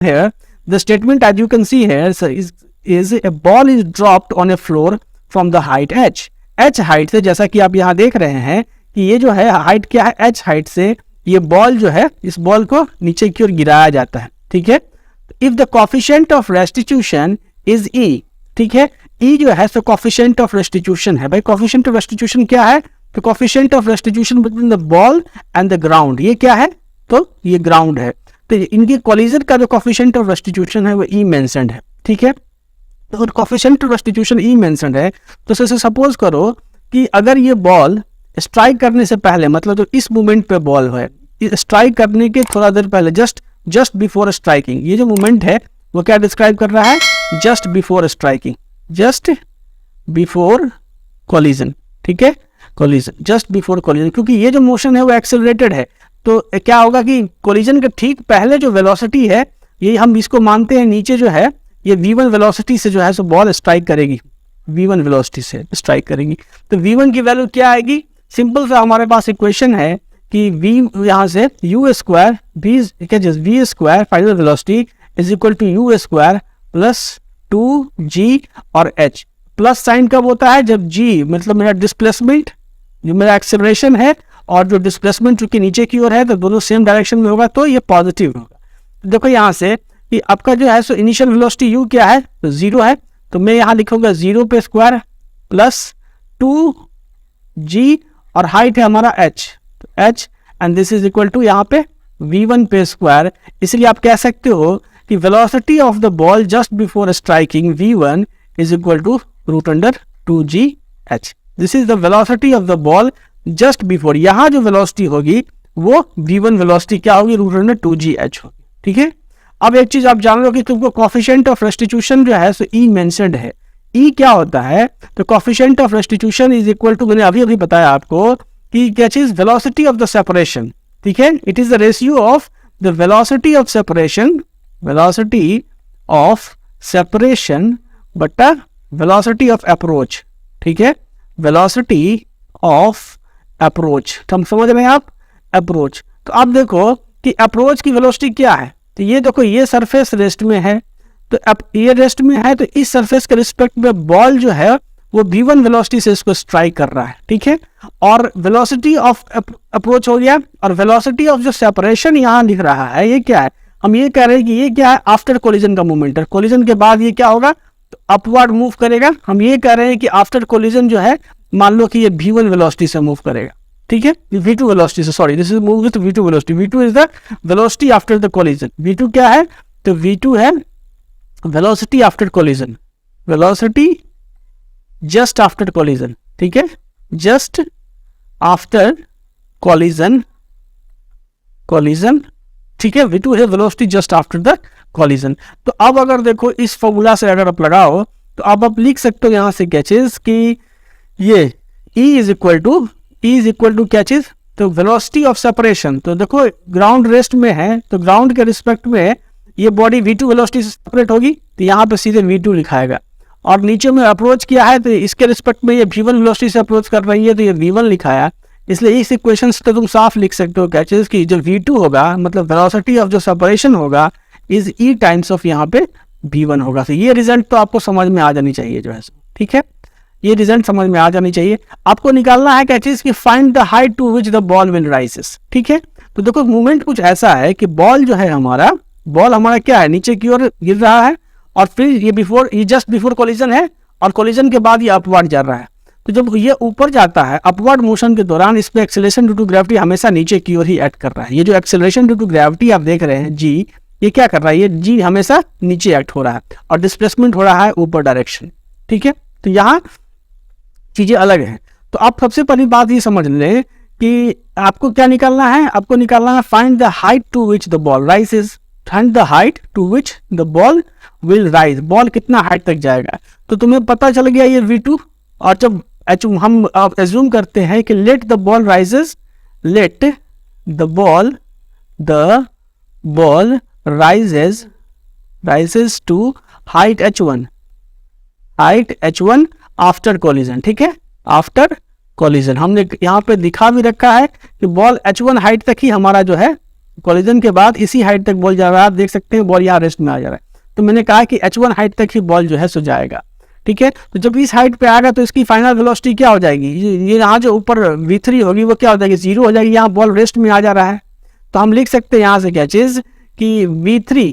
here the statement as you can see here is a ball is dropped on a floor from the height h. h height से, जैसा कि आप यहाँ देख रहे हैं कि ये जो है हाइट क्या है, h हाइट से ये बॉल जो है, इस बॉल को नीचे की ओर गिराया जाता है, ठीक है। If the coefficient of restitution is e, ठीक है, e जो है सो कोफिशिएंट ऑफ रेस्टिट्यूशन है। भाई कोफिशिएंट ऑफ रेस्टिट्यूशन क्या है, तो coefficient of restitution between the ball and the ground, ये क्या है, तो ये ग्राउंड है। तो इनके कोलिजन का जो कोफिशिएंट ऑफ रेस्टिट्यूशन है वो e मेंशन्ड है, ठीक है। तो coefficient of restitution e mentioned है, तो सपोज करो कि अगर ये बॉल स्ट्राइक करने से पहले, मतलब जो इस मोमेंट पे बॉल है, स्ट्राइक करने के थोड़ा देर पहले, जस्ट बिफोर स्ट्राइकिंग, ये जो मोमेंट है वो क्या डिस्क्राइब कर रहा है, just before striking, just before collision, ठीक है, कोलिजन, जस्ट बिफोर कोलिजन, क्योंकि ये जो मोशन है वो एक्सेलरेटेड है। तो क्या होगा कि कोलिजन के ठीक पहले जो वेलोसिटी है, ये हम इसको मानते हैं नीचे जो है ये v1 वेलोसिटी से जो है सो बॉल स्ट्राइक करेगी, v1 वेलोसिटी से स्ट्राइक करेगी। तो v1 की वैल्यू क्या आएगी, सिंपल सा हमारे पास इक्वेशन है कि v यहाँ से u square v square final velocity is equal to u square plus 2g और h। प्लस साइन कब होता है, जब g मतलब मेरा डिस्प्लेसमेंट, जो मेरा एक्सेलरेशन है, और जो डिस्प्लेसमेंट चूंकि नीचे की ओर है तो दोनों सेम डायरेक्शन में होगा, तो ये पॉजिटिव होगा। देखो यहाँ से कि आपका जो है सो इनिशियल वेलोसिटी u क्या है, तो 0 है, तो मैं यहाँ लिखूंगा 0 पे स्क्वायर प्लस 2g और हाइट है हमारा h, तो h and this is equal to यहाँ पे v1 पे स्क्वायर। इसलिए आप कह सकते हो कि velocity of the ball just before striking v1 is equal to √2gh। This is the velocity of the ball just before, यहाँ जो वेलोसिटी होगी वो v1 वेलोसिटी क्या होगी, √2gh होगी, ठीक है। अब एक चीज आप जान लो कि तुमको कोफिशिएंट ऑफ रेस्टिट्यूशन जो है सो e मेंशन्ड है। e क्या होता है, तो coefficient of restitution is equal to, मैंने अभी बताया आपको कि क्या चीज, वेलोसिटी ऑफ द सेपरेशन, ठीक है। It is the ratio of the velocity of separation, velocity of separation बटा वेलोसिटी ऑफ अप्रोच, ठीक है, वेलोसिटी ऑफ अप्रोच। तो हम समझ रहे हैं आप, अप्रोच। तो आप देखो कि अप्रोच की वेलोसिटी क्या है, तो ये देखो ये सरफेस रेस्ट में है, तो अब ये रेस्ट में है, तो इस सरफेस के रिस्पेक्ट में बॉल जो है वो v1 वेलोसिटी से इसको स्ट्राइक कर रहा है, ठीक है। और वेलोसिटी ऑफ अप्रोच हो गया, और वेलोसिटी ऑफ जो सेपरेशन यहाँ लिख रहा है ये क्या है, हम ये कह रहे हैं कि ये क्या है, आफ्टर कोलिजन का मोमेंट है। कोलिजन के बाद ये क्या होगा, तो अपवर्ड मूव करेगा। हम ये कह रहे हैं कि आफ्टर कोलिजन जो है, मान लो कि ये v1 वेलोसिटी से मूव करेगा, ठीक है, v2 वेलोसिटी से, sorry this is move with v2 velocity. v2 is the velocity after the collision. v2 क्या है, तो v2 है velocity after collision, velocity just after collision, ठीक है, जस्ट आफ्टर कोलिजन, ठीक है। v2 है velocity just after the collision. तो अब अगर देखो इस फॉर्मूला से अगर आप लगाओ, तो अब आप लिख सकते हो यहाँ से क्या चीज कि ये E इज इक्वल टू क्या चीज, तो वेलोसिटी ऑफ सेपरेशन। तो देखो ग्राउंड रेस्ट में है, तो ग्राउंड के रिस्पेक्ट में ये बॉडी v2 वेलोसिटी से सेपरेट होगी, तो यहाँ पे सीधे v2 लिखाएगा। और नीचे में अप्रोच किया है, तो इसके रिस्पेक्ट में ये v1 वेलोसिटी से अप्रोच कर रही है, तो ये v1 लिखाया। इसलिए इस इक्वेशन से तुम साफ लिख सकते हो क्या चीज कि जो v2 होगा, मतलब वेलोसिटी ऑफ जो सेपरेशन होगा, इज e टाइम्स ऑफ यहाँ पे v1 होगा। तो ये रिजल्ट तो आपको समझ में आ जानी चाहिए जो है, ठीक है, ये रिजल्ट समझ में आ जानी चाहिए। आपको निकालना है क्या चीज की, find the height to which the ball will rises, ठीक है। तो देखो मूवमेंट कुछ ऐसा है कि बॉल जो है हमारा, बॉल हमारा क्या है, नीचे की ओर गिर रहा है, और फिर ये जस्ट बिफोर कोलिजन है, और कोलिजन के बाद ये अपवर्ड जा रहा है। तो जब ये ऊपर जाता है अपवर्ड मोशन के दौरान, इस पे एक्सेलरेशन ड्यू टू ग्रेविटी हमेशा नीचे की ओर ही एक्ट कर रहा है। ये जो एक्सेलरेशन ड्यू टू ग्रेविटी आप देख रहे हैं g, ये क्या कर रहा है, ये g हमेशा नीचे एक्ट हो रहा है, और डिस्प्लेसमेंट हो रहा है ऊपर डायरेक्शन, ठीक है। तो यहाँ चीजें अलग हैं। तो आप सबसे पहली बात ये समझ लें कि आपको क्या निकालना है, आपको निकालना है find the height to which the ball rises, find the height to which the ball will rise, ball कितना हाइट तक जाएगा। तो तुम्हें पता चल गया ये v2, और जब हम एज्यूम करते हैं कि let the ball rises, let the ball rises to height h1 after collision, ठीक है, आफ्टर कोलिजन। हमने यहाँ पे दिखा भी रखा है कि बॉल h1 हाइट तक ही हमारा जो है कोलिजन के बाद इसी हाइट तक बॉल जा रहा है, आप देख सकते हैं बॉल यहाँ रेस्ट में आ जा रहा है। तो मैंने कहा कि h1 हाइट तक ही बॉल जो है सो जाएगा, ठीक है। तो जब इस हाइट पे आएगा तो इसकी फाइनल वेलोसिटी क्या हो जाएगी, ये यहाँ जो ऊपर v3 होगी वो क्या हो जाएगी, 0 हो जाएगी। यहाँ बॉल रेस्ट में आ जा रहा है, तो हम लिख सकते हैं यहाँ से क्या चीज़ कि v3,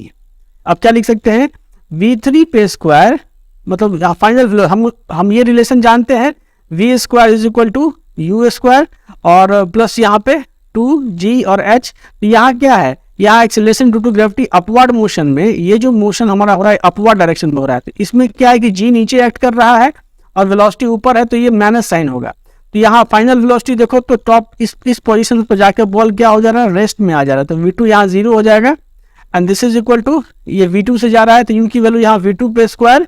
अब क्या लिख सकते हैं, v3 पे स्क्वायर, मतलब फाइनल हम ये रिलेशन जानते हैं, v square is equal to u square और प्लस यहाँ पे 2g और h। तो यहाँ क्या है, यहाँ acceleration due to gravity upward motion में, ये जो मोशन हमारा हो रहा है अपवर्ड डायरेक्शन में हो रहा है, तो इसमें क्या है कि g नीचे एक्ट कर रहा है और वेलोसिटी ऊपर है, तो ये माइनस साइन होगा। तो यहाँ फाइनल वेलोसिटी देखो तो टॉप इस पोजीशन पर जाकर बॉल क्या हो जा रहा है, रेस्ट में आ जा रहा है। तो v2 यहाँ 0 हो जाएगा and this is equal to, ये v2 से जा रहा है तो u की वैल्यू यहाँ v2 पे स्क्वायर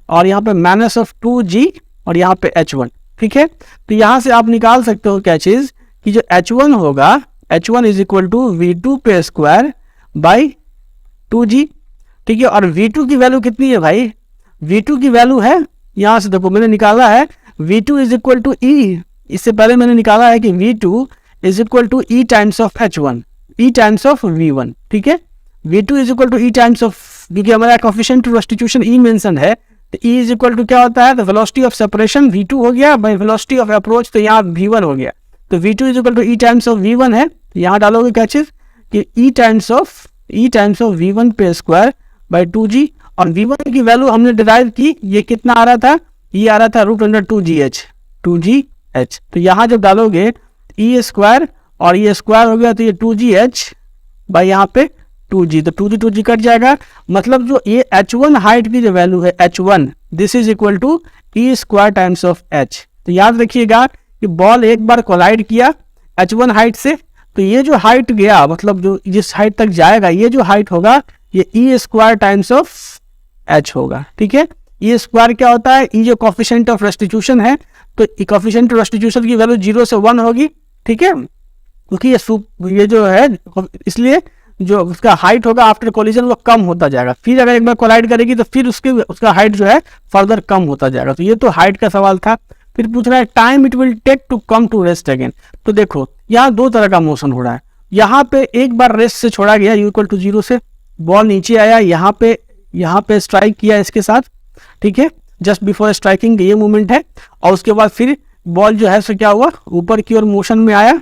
और यहाँ पे माइनस ऑफ 2g और यहाँ पे h1, ठीक है। तो यहाँ से आप निकाल सकते हो क्या चीज कि जो h1 होगा, h1 is equal to v2 पे स्क्वायर बाई 2g, ठीक है। और v2 की वैल्यू कितनी है भाई, v2 की वैल्यू है, यहाँ से देखो मैंने निकाला है v2 is equal to e, इससे पहले मैंने निकाला है कि v2 is equal to e times of h1, e times of v1, ठीक है। v2 is equal to e times of, क्योंकि हमारा coefficient to substitution e mention है, तो e इज इक्वल टू क्या होता है, तो वेलोसिटी ऑफ सेपरेशन v2 हो गया बाय वेलोसिटी ऑफ अप्रोच, तो यहाँ v1 हो गया। तो v2 is equal to e times of v1 है, तो यहाँ डालोगे क्या चीज कि e टाइम्स ऑफ v1 पे स्क्वायर बाय 2g, और v1 की वैल्यू हमने डिराइव की, ये कितना आ रहा था, ये आ रहा था √2gh। तो यहाँ जब डालोगे e स्क्वायर और ये स्क्वायर हो गया तो ये 2gh बाई यहाँ पे 2g, तो 2g कट जाएगा। मतलब जो ये h1 हाइट की जो वैल्यू है h1, this is equal to e square times of h। तो याद रखिएगा कि बॉल एक बार कोलाइड किया h1 हाइट से, तो ये जो हाइट गया, मतलब जो जिस हाइट तक जाएगा, ये जो हाइट होगा ये e square times of h होगा, ठीक है। e स्क्वायर क्या होता है, e जो कोएफिशिएंट ऑफ रेस्टिट्यूशन है, तो कोएफिशिएंट ऑफ रेस्टिट्यूशन की वैल्यू 0 से 1 होगी, ठीक है, क्योंकि ये जो है, इसलिए जो उसका हाइट होगा आफ्टर कोलिजन वो कम होता जाएगा। फिर अगर एक बार कोलाइड करेगी तो फिर उसका हाइट जो है फर्दर कम होता जाएगा। तो ये तो हाइट का सवाल था। फिर पूछ रहा है time it will take to come to rest again. तो देखो यहाँ दो तरह का मोशन हो रहा है। यहाँ पे एक बार रेस्ट से छोड़ा गया इक्वल टू 0 से, बॉल नीचे आया, यहाँ पे स्ट्राइक किया इसके साथ, ठीक है, जस्ट बिफोर स्ट्राइकिंग ये मूवमेंट है, और उसके बाद फिर बॉल जो है सो क्या हुआ, ऊपर की ओर मोशन में आया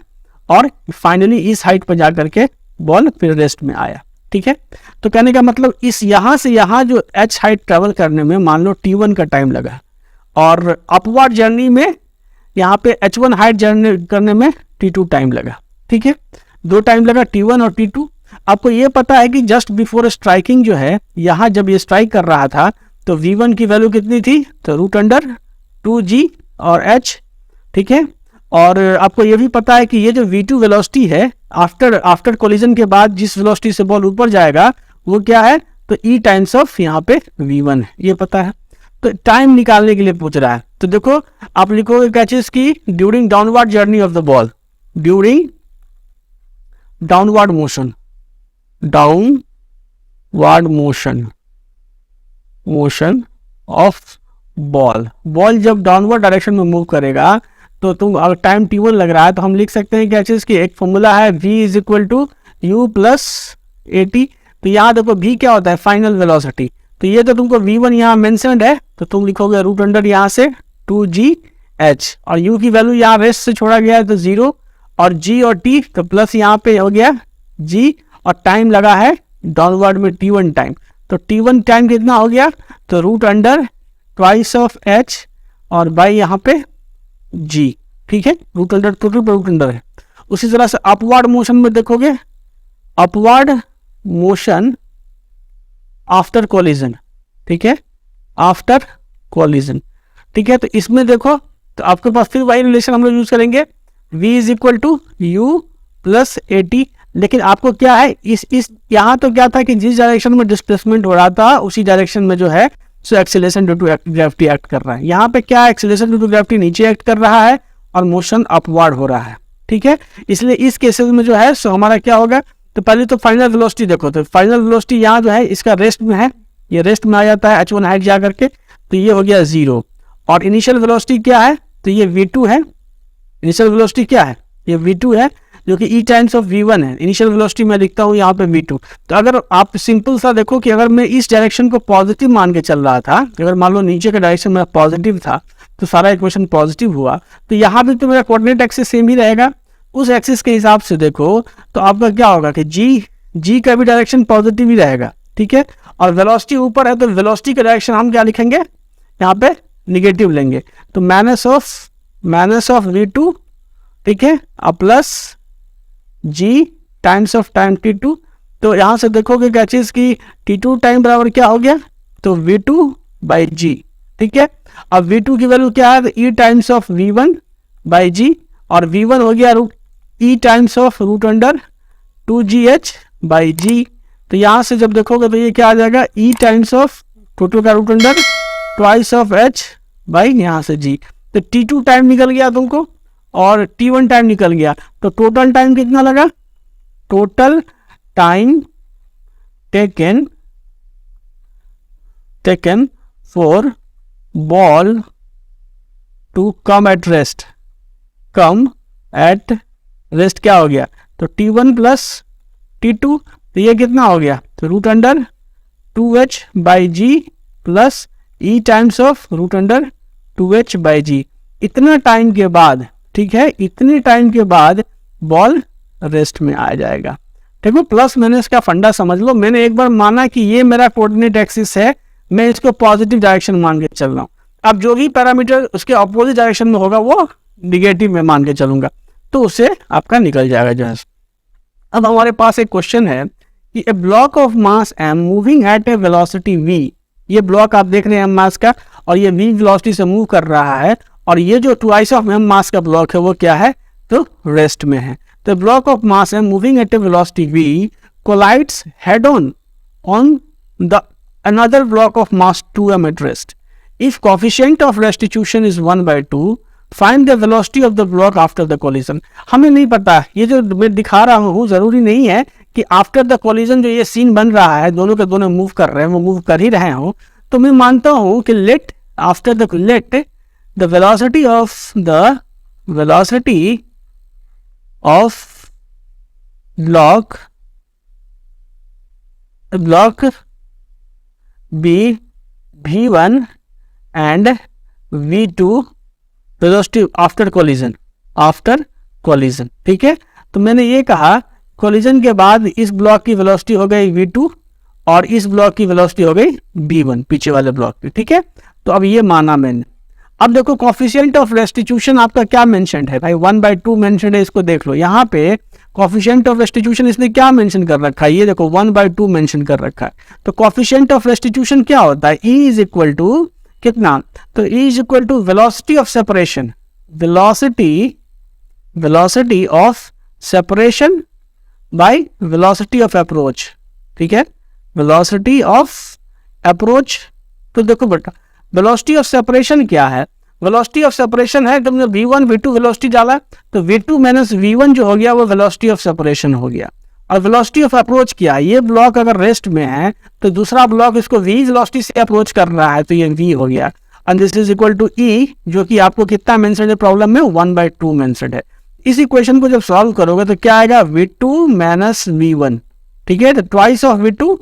और फाइनली इस हाइट पर जा करके बॉल फिर रेस्ट में आया, ठीक है। तो कहने का मतलब इस यहाँ से यहाँ जो h हाइट ट्रेवल करने में मान लो t1 का टाइम लगा, और अपवर्ड जर्नी में यहाँ पे h1 हाइट जर्नी करने में t2 टाइम लगा, ठीक है, दो टाइम लगा t1 और t2। आपको ये पता है कि जस्ट बिफोर स्ट्राइकिंग जो है, यहाँ जब ये स्ट्राइक कर रहा था तो v1 की वैल्यू कितनी थी, तो √2g और h, ठीक है। और आपको ये भी पता है कि ये जो v2 वेलोसिटी है आफ्टर कोलिजन के बाद जिस वेलोसिटी से बॉल ऊपर जाएगा वो क्या है, तो e टाइम्स ऑफ यहाँ पे v1 है, ये पता है। तो टाइम निकालने के लिए पूछ रहा है, तो देखो आप लिखोगे क्या चीज की, during downward journey of the ball, during downward motion of ball जब डाउनवर्ड डायरेक्शन में मूव करेगा तो तुम अगर टाइम t1 लग रहा है तो हम लिख सकते हैं क्या चीज की, एक फॉर्मूला है v is equal to u plus at। तो यहाँ देखो v क्या होता है, फाइनल वेलोसिटी, तो ये तो तुमको v1 यहाँ मेंशन्ड है, तो तुम लिखोगे √अंडर यहाँ से 2gh, और u की वैल्यू यहाँ रेस्ट से छोड़ा गया है तो 0, और g और t तो प्लस यहाँ पे हो गया g, और टाइम लगा है डाउनवर्ड में t1 टाइम, तो t1 टाइम कितना हो गया, तो √अंडर ट्वाइस ऑफ h और बाई यहाँ पे g, ठीक है, √अंडर टोटल पर √अंडर है। उसी तरह से अपवर्ड मोशन में देखोगे, अपवर्ड मोशन आफ्टर कोलिजन, ठीक है, आफ्टर कोलिजन, ठीक है। तो इसमें देखो तो आपके पास फिर वही रिलेशन हम लोग यूज करेंगे, v is equal to u plus at। लेकिन आपको क्या है, इस यहाँ तो क्या था कि जिस डायरेक्शन में डिस्प्लेसमेंट हो रहा था उसी डायरेक्शन में जो है सो acceleration due to gravity act कर रहा है। यहाँ पे क्या है, एक्सेलरेशन ड्यू टू ग्रेविटी नीचे एक्ट कर रहा है और मोशन अपवर्ड हो रहा है, ठीक है। इसलिए इस केसेस में जो है सो हमारा क्या होगा, तो पहले तो फाइनल वेलोसिटी देखो, तो फाइनल वेलोसिटी यहाँ जो है इसका रेस्ट में है, ये रेस्ट में आ जाता है h1 हाइट जा करके, तो ये हो गया 0। और इनिशियल वेलोसिटी क्या है, तो ये v2 है, इनिशियल वेलोसिटी क्या है, ये v2 है, जो कि e टाइम्स ऑफ v1 है। इनिशियल वेलोसिटी मैं लिखता हूँ यहाँ पे v2। तो अगर आप सिंपल सा देखो कि अगर मैं इस डायरेक्शन को पॉजिटिव मान के चल रहा था, अगर मान लो नीचे का डायरेक्शन मेरा पॉजिटिव था तो सारा इक्वेशन पॉजिटिव हुआ, तो यहाँ भी तो मेरा कोऑर्डिनेट एक्सिस सेम ही रहेगा। उस एक्सिस के हिसाब से देखो तो आपका क्या होगा कि जी का भी डायरेक्शन पॉजिटिव ही रहेगा, ठीक है। और वेलोसिटी ऊपर है तो वेलोसिटी का डायरेक्शन हम क्या लिखेंगे, यहाँ पे निगेटिव लेंगे। तो माइनस ऑफ v2, ठीक है, और plus g times of time t2। तो यहाँ से देखोगे क्या चीज की t2 टाइम बराबर क्या हो गया, तो v2 बाई जी, ठीक है। अब v2 की वैल्यू क्या है, e times of v1 by g, और v1 हो गया e times of root under 2gh by g. तो यहाँ से जब देखोगे तो ये क्या आ जाएगा, e टाइम्स ऑफ टोटल का root under twice of h by यहाँ से g। तो t2 टाइम निकल गया तुमको और t1 टाइम निकल गया, तो टोटल टाइम कितना लगा, total time taken for ball to come at rest क्या हो गया, तो t1 प्लस t2, तो ये कितना हो गया, तो root under 2h by g plus e times of root under 2h by g. इतना टाइम के बाद, ठीक है, इतने टाइम के बाद बॉल रेस्ट में आ जाएगा। देखो प्लस माइनस का फंडा समझ लो। मैंने एक बार माना कि ये मेरा कोऑर्डिनेट एक्सिस है, मैं इसको पॉजिटिव डायरेक्शन मान के चल रहा हूँ। अब जो भी पैरामीटर उसके अपोजिट डायरेक्शन में होगा वो निगेटिव में मान के चलूंगा, तो उससे आपका निकल जाएगा जो है। अब हमारे पास एक क्वेश्चन है कि a block of mass m moving at a velocity v, ये ब्लॉक आप देख रहे हैं मास का, और ये v वेलोसिटी से मूव कर रहा है, और ये जो ट्वाइस ऑफ m मास का ब्लॉक है वो क्या है, तो रेस्ट में है। तो block of mass m moving at a velocity v collides head on the another block of mass 2m at rest. If coefficient of restitution is 1/2, find the velocity of the block after the collision. हमें नहीं पता, ये जो मैं दिखा रहा हूँ जरूरी नहीं है कि आफ्टर द कोलिजन जो ये सीन बन रहा है, दोनों के दोनों मूव कर रहे हैं, वो मूव कर ही रहे हो, तो मैं मानता हूँ कि let the velocity of block be v1 and v2 velocity after collision, ठीक है। तो मैंने ये कहा कोलिजन के बाद इस ब्लॉक की वेलोसिटी हो गई v2 और इस ब्लॉक की वेलोसिटी हो गई v1, पीछे वाले ब्लॉक की, ठीक है। तो अब ये माना मैंने। अब देखो कोफिशिएंट ऑफ रेस्टिट्यूशन आपका क्या मेंशन्ड है भाई, 1/2 मेंशन्ड है, इसको देख लो। यहाँ पे कोफिशिएंट ऑफ रेस्टिट्यूशन इसने क्या मेंशन कर रखा है, ये देखो 1/2 मेंशन कर रखा है। तो कोफिशिएंट ऑफ रेस्टिट्यूशन क्या होता है, E इज इक्वल टू कितना, तो E is equal to velocity of separation, velocity of separation by velocity of approach, ठीक है, वेलोसिटी ऑफ अप्रोच। तो देखो बेटा वेलोसिटी ऑफ सेपरेशन क्या है, वेलोसिटी ऑफ सेपरेशन है, तुमने v1 v2 वेलोसिटी डाला तो v2 माइनस v1 जो हो गया वो वेलोसिटी ऑफ सेपरेशन हो गया। और वेलोसिटी ऑफ अप्रोच क्या है, ये ब्लॉक अगर रेस्ट में है तो दूसरा ब्लॉक इसको v वेलोसिटी से अप्रोच कर रहा है, तो ये v हो गया। And this is equal to E, जो कि आपको कितना मेंशन्ड है प्रॉब्लम में, 1/2 मेंशन्ड है। इस इक्वेशन को जब सॉल्व करोगे तो क्या आएगा, v2 माइनस v1, ठीक है, तो twice of v2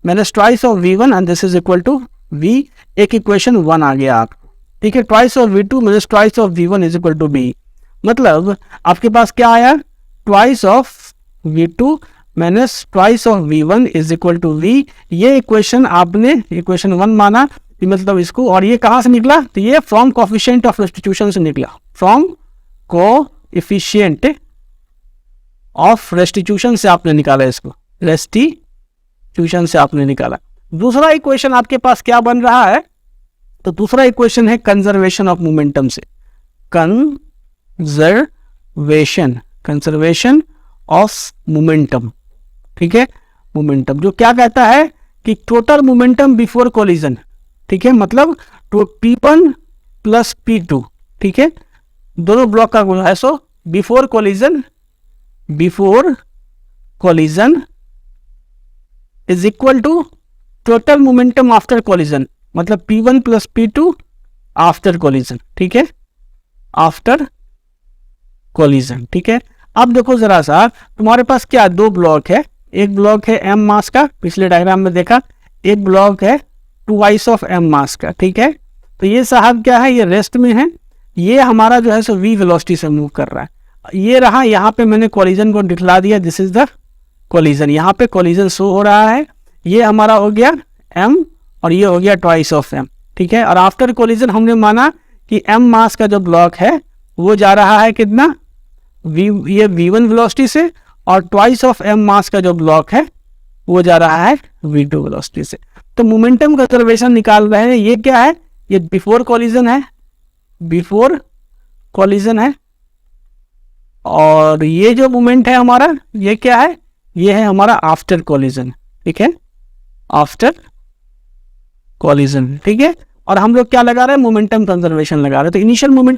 minus twice of v1 and this is equal to v। एक इक्वेशन 1 आ गया आपको, ठीक है। Twice of v2 minus twice of v1 is equal to b, मतलब आपके पास क्या आया, twice of v2 minus twice of v1 is equal to v। ये इक्वेशन आपने इक्वेशन 1 माना, मतलब इसको, और ये कहाँ से निकला, तो ये फ्रॉम कोफिशिएंट ऑफ रेस्टिट्यूशन से निकला, फ्रॉम कोएफिशिएंट ऑफ रेस्टिट्यूशन से आपने निकाला, इसको रेस्टिट्यूशन से आपने निकाला। दूसरा इक्वेशन आपके पास क्या बन रहा है, तो दूसरा इक्वेशन है कंजर्वेशन ऑफ मोमेंटम से, कंजर्वेशन ऑफ मोमेंटम, ठीक है। मोमेंटम जो क्या कहता है कि टोटल मोमेंटम बिफोर कोलिजन, ठीक है, मतलब तो P1 प्लस P2, ठीक है, दोनों ब्लॉक का गुणा है। So before collision is equal to total momentum after collision, मतलब P1 plus P2 after collision, ठीक है, आफ्टर कोलिजन, ठीक है। अब देखो जरा सा, तुम्हारे पास क्या दो ब्लॉक है, एक ब्लॉक है m मास का, पिछले डायग्राम में देखा, एक ब्लॉक है ट्वाइस ऑफ m मास का, ठीक है। तो ये साहब क्या है, ये रेस्ट में है, ये हमारा जो है सो v वेलोसिटी से मूव कर रहा है। ये रहा, यहाँ पे मैंने कोलिजन को दिखला दिया, दिस इज द कोलिजन, यहाँ पे कोलिजन शो हो रहा है। ये हमारा हो गया m और ये हो गया ट्वाइस ऑफ m, ठीक है। और आफ्टर कोलिजन हमने माना कि m मास का जो ब्लॉक है वो जा रहा है कितना, ये v1 वेलोसिटी से, और ट्वाइस ऑफ m मास का जो ब्लॉक है वो जा रहा है v2 वेलोसिटी से। तो मोमेंटम कंजर्वेशन निकाल रहे हैं। ये क्या है, ये बिफोर कॉलिजन है, बिफोर कॉलिजन है, और ये जो मोमेंट है हमारा, ये क्या है, ये है हमारा आफ्टर कॉलिजन, ठीक है, आफ्टर कॉलिजन, ठीक है। और हम लोग क्या लगा रहे हैं, मोमेंटम कंजर्वेशन लगा रहे हैं। तो इनिशियल मोमेंट